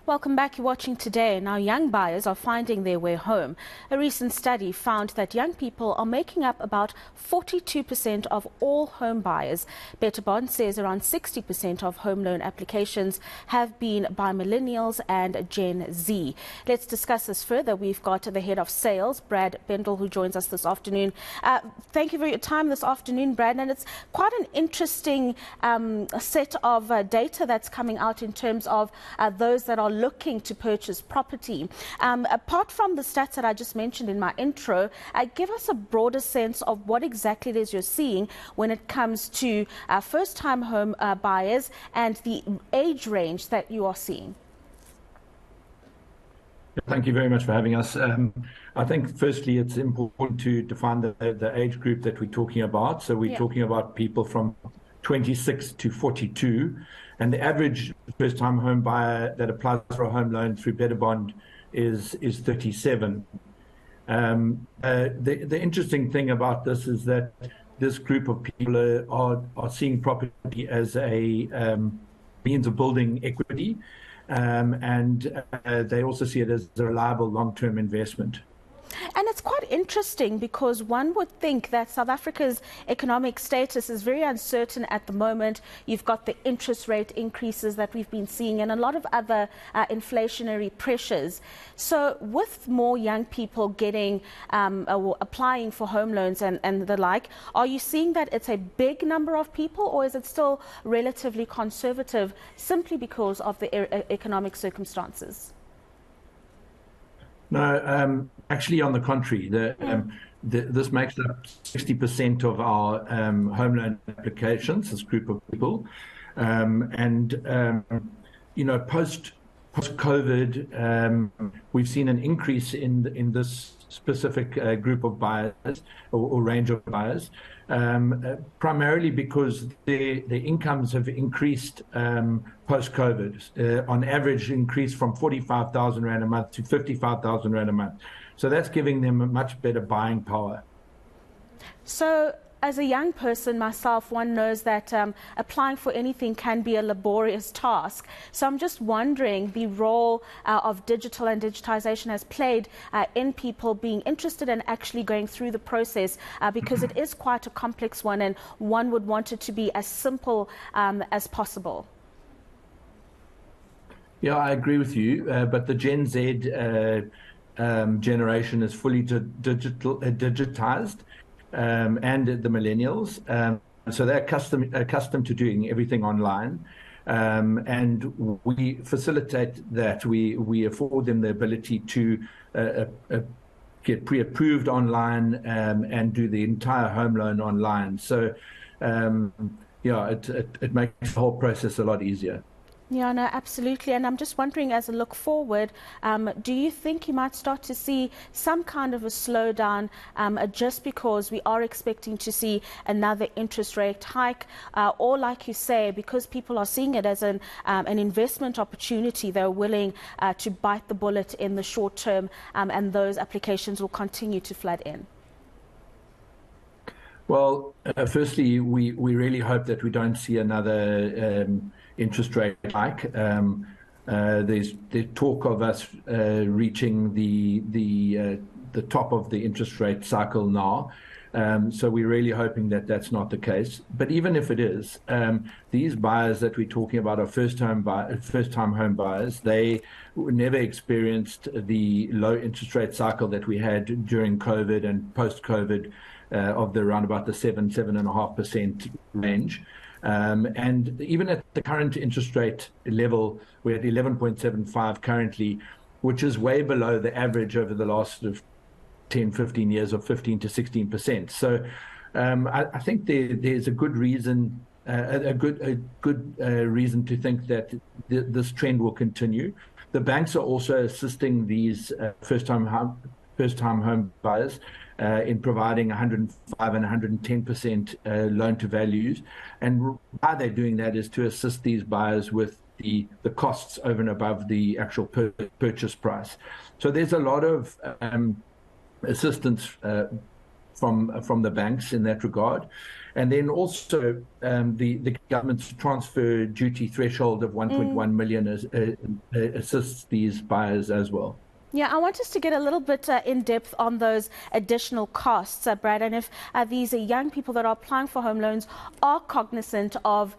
Welcome back. You're watching Today. Now, young buyers are finding their way home. A recent study found that young people are making up about 42% of all home buyers. BetterBond says around 60% of home loan applications have been by millennials and Gen Z. Let's discuss this further. We've got the head of sales, Bradd Bendall, who joins us this afternoon. Thank you for your time this afternoon, Bradd. And it's quite an interesting set of data that's coming out in terms of those that are looking to purchase property. Apart from the stats that I just mentioned in my intro, give us a broader sense of what exactly it is you're seeing when it comes to first-time home buyers and the age range that you are seeing. Thank you very much for having us. I think firstly it's important to define the age group that we're talking about. So we're talking about people from 26 to 42, and the average first-time home buyer that applies for a home loan through BetterBond is 37. The interesting thing about this is that this group of people are seeing property as a means of building equity, and they also see it as a reliable long-term investment. And it's quite interesting because one would think that South Africa's economic status is very uncertain at the moment. You've got the interest rate increases that we've been seeing and a lot of other inflationary pressures. So with more young people getting applying for home loans and the like, are you seeing that it's a big number of people, or is it still relatively conservative simply because of the economic circumstances? No, actually, on the contrary, this makes up 60% of our home loan applications, this group of people. Post-COVID, we've seen an increase in this specific group of buyers or range of buyers, primarily because their incomes have increased post-COVID. On average, increased from 45,000 Rand a month to 55,000 Rand a month. So that's giving them a much better buying power. So, as a young person myself, one knows that applying for anything can be a laborious task. So I'm just wondering the role of digital and digitization has played in people being interested in actually going through the process, because it is quite a complex one and one would want it to be as simple as possible. Yeah, I agree with you, but the Gen Z generation is fully digitized. And the millennials, so they're accustomed to doing everything online, and we facilitate that. We afford them the ability to get pre-approved online and do the entire home loan online. So, it makes the whole process a lot easier. Yeah, no, absolutely. And I'm just wondering, as a look forward, do you think you might start to see some kind of a slowdown just because we are expecting to see another interest rate hike, or like you say, because people are seeing it as an investment opportunity, they're willing to bite the bullet in the short term, and those applications will continue to flood in? Well, firstly, we really hope that we don't see another interest rate hike. There's talk of us reaching the top of the interest rate cycle now. So we're really hoping that that's not the case. But even if it is, these buyers that we're talking about are first-time home buyers. They never experienced the low interest rate cycle that we had during COVID and post-COVID, of around about the 7.5% range. And even at the current interest rate level, we're at 11.75 currently, which is way below the average over the last sort of 10, 15 years of 15 to 16%. So I think there's a good reason, reason to think that this trend will continue. The banks are also assisting these first-time home buyers in providing 105 and 110% loan to values. And why they're doing that is to assist these buyers with the costs over and above the actual purchase price. So there's a lot of assistance from the banks in that regard. And then also the government's transfer duty threshold of 1.1 million assists these buyers as well. Yeah, I want us to get a little bit in depth on those additional costs, Bradd, and if these young people that are applying for home loans are cognizant of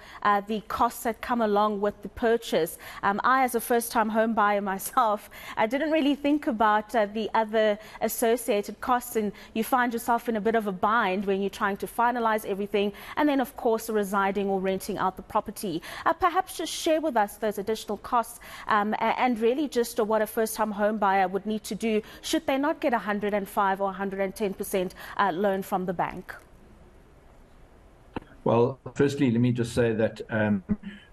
the costs that come along with the purchase. I, as a first-time home buyer myself, I didn't really think about the other associated costs, and you find yourself in a bit of a bind when you're trying to finalize everything, and then, of course, residing or renting out the property. Perhaps just share with us those additional costs and really just what a first-time home buyer would need to do should they not get 105 or 110% loan from the bank? Well, firstly, let me just say that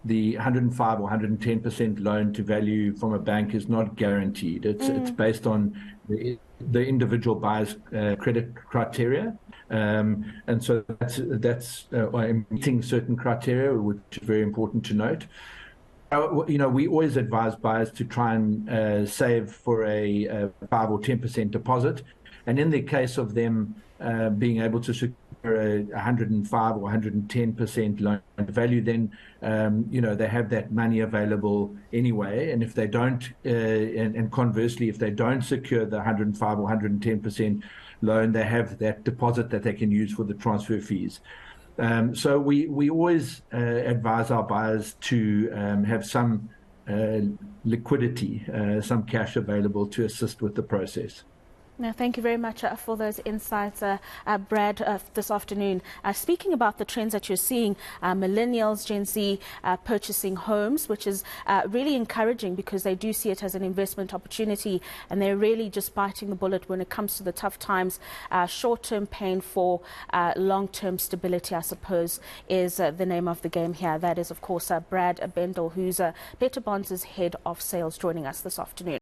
the 105 or 110% loan to value from a bank is not guaranteed. It's based on the individual buyer's credit criteria. And so that's meeting certain criteria, which is very important to note. You know, we always advise buyers to try and save for a 5 or 10% deposit. And in the case of them being able to secure a 105 or 110% loan to value, then, you know, they have that money available anyway. And if they don't, and conversely, if they don't secure the 105 or 110% loan, they have that deposit that they can use for the transfer fees. So we always advise our buyers to have some liquidity, some cash available to assist with the process. Now, thank you very much for those insights, Bradd, this afternoon. Speaking about the trends that you're seeing, millennials, Gen Z purchasing homes, which is really encouraging because they do see it as an investment opportunity, and they're really just biting the bullet when it comes to the tough times. Short-term pain for long-term stability, I suppose, is the name of the game here. That is, of course, Bradd Bendall, who's BetterBond's head of sales, joining us this afternoon.